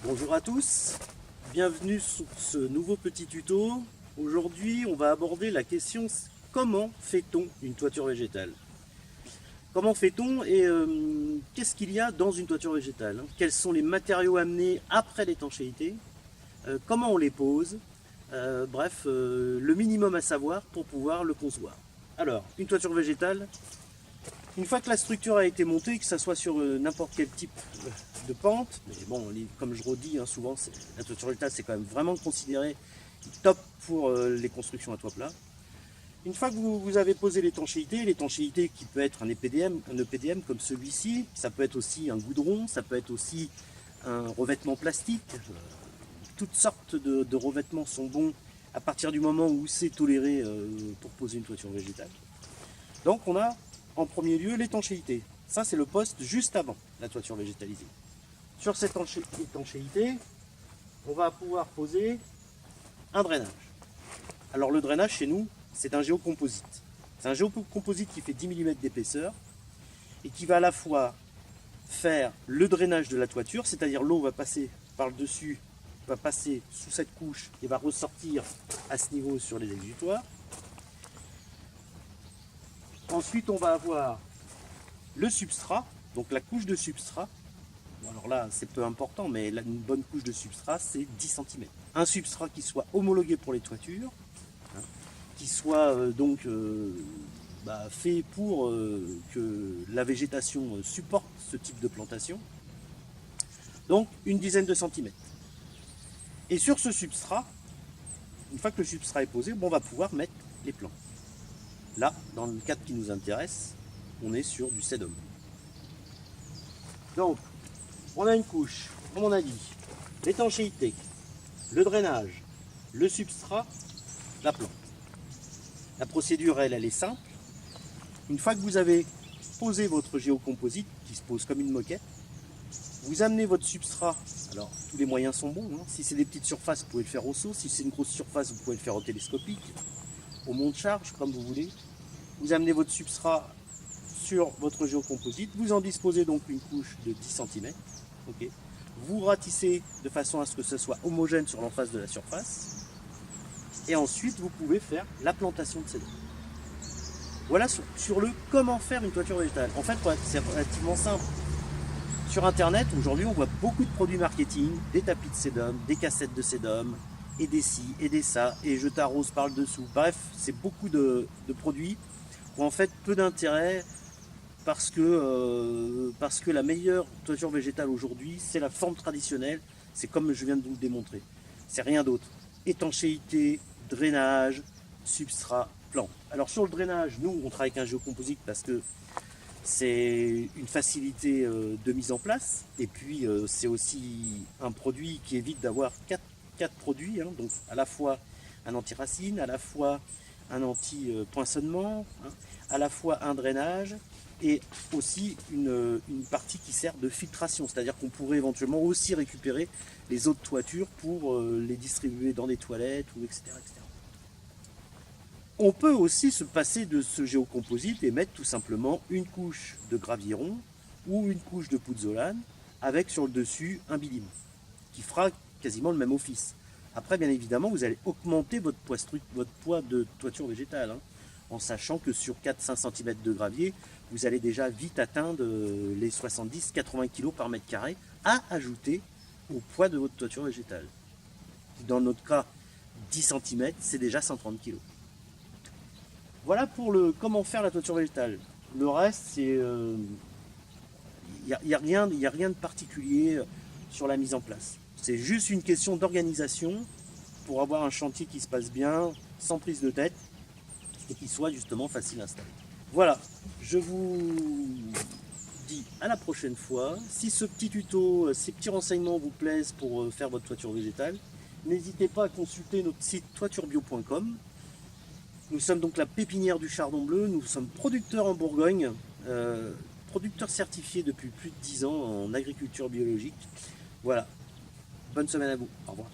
Bonjour à tous, bienvenue sur ce nouveau petit tuto. Aujourd'hui, on va aborder la question comment fait-on une toiture végétale? Comment fait-on et qu'est-ce qu'il y a dans une toiture végétale? Quels sont les matériaux amenés après l'étanchéité? Comment on les pose? Bref, le minimum à savoir pour pouvoir le concevoir. Alors, une toiture végétale, une fois que la structure a été montée, que ce soit sur n'importe quel type de pente, mais bon, comme je redis, souvent, la toiture végétale, c'est quand même vraiment considéré top pour les constructions à toit plat. Une fois que vous avez posé l'étanchéité qui peut être un EPDM comme celui-ci, ça peut être aussi un goudron, ça peut être aussi un revêtement plastique. Toutes sortes de revêtements sont bons à partir du moment où c'est toléré pour poser une toiture végétale. Donc on a en premier lieu l'étanchéité. Ça c'est le poste juste avant la toiture végétalisée. Sur cette étanchéité, on va pouvoir poser un drainage. Alors le drainage chez nous, c'est un géocomposite. C'est un géocomposite qui fait 10 mm d'épaisseur et qui va à la fois faire le drainage de la toiture, c'est-à-dire l'eau va passer par le dessus, va passer sous cette couche et va ressortir à ce niveau sur les exutoires. Ensuite, on va avoir le substrat, donc la couche de substrat. Bon, alors là, c'est peu important, mais une bonne couche de substrat, c'est 10 cm. Un substrat qui soit homologué pour les toitures, qui soit fait pour que la végétation supporte ce type de plantation. Donc, une dizaine de centimètres. Et sur ce substrat, une fois que le substrat est posé, on va pouvoir mettre les plants. Là, dans le cadre qui nous intéresse, on est sur du sédum. Donc, on a une couche, comme on a dit, l'étanchéité, le drainage, le substrat, la plante. La procédure, elle est simple. Une fois que vous avez posé votre géocomposite, qui se pose comme une moquette, vous amenez votre substrat. Alors, tous les moyens sont bons. Si c'est des petites surfaces, vous pouvez le faire au seau. Si c'est une grosse surface, vous pouvez le faire au télescopique, au monte-charge, comme vous voulez. Vous amenez votre substrat sur votre géocomposite. Vous en disposez donc une couche de 10 cm. Okay. Vous ratissez de façon à ce que ce soit homogène sur l'emphase de la surface. Et ensuite, vous pouvez faire la plantation de sédum. Voilà sur le comment faire une toiture végétale. En fait, c'est relativement simple. Sur Internet, aujourd'hui, on voit beaucoup de produits marketing, des tapis de sédum, des cassettes de sédum, et des ci, et des ça, et je t'arrose par le dessous. Bref, c'est beaucoup de produits qui ont en fait peu d'intérêt parce que la meilleure toiture végétale aujourd'hui, c'est la forme traditionnelle. C'est comme je viens de vous le démontrer. C'est rien d'autre. Étanchéité, drainage, substrat, plante. Alors sur le drainage, nous, on travaille avec un géocomposite parce que c'est une facilité de mise en place. Et puis, c'est aussi un produit qui évite d'avoir quatre produits. Donc, à la fois un anti-racine, à la fois un anti-poinçonnement, à la fois un drainage et aussi une partie qui sert de filtration. C'est-à-dire qu'on pourrait éventuellement aussi récupérer les eaux de toiture pour les distribuer dans des toilettes, ou etc., etc. On peut aussi se passer de ce géocomposite et mettre tout simplement une couche de graviron ou une couche de pouzzolane avec sur le dessus un bidim qui fera quasiment le même office. Après, bien évidemment, vous allez augmenter votre poids de toiture végétale en sachant que sur 4-5 cm de gravier, vous allez déjà vite atteindre les 70-80 kg par mètre carré à ajouter au poids de votre toiture végétale. Dans notre cas, 10 cm, c'est déjà 130 kg. Voilà pour le comment faire la toiture végétale. Le reste, c'est y a rien de particulier sur la mise en place. C'est juste une question d'organisation pour avoir un chantier qui se passe bien, sans prise de tête, et qui soit justement facile à installer. Voilà, je vous dis à la prochaine fois. Si ce petit tuto, ces petits renseignements vous plaisent pour faire votre toiture végétale, n'hésitez pas à consulter notre site toiturebio.com. Nous sommes donc la pépinière du chardon bleu, nous sommes producteurs en Bourgogne, producteurs certifiés depuis plus de 10 ans en agriculture biologique. Voilà, bonne semaine à vous, au revoir.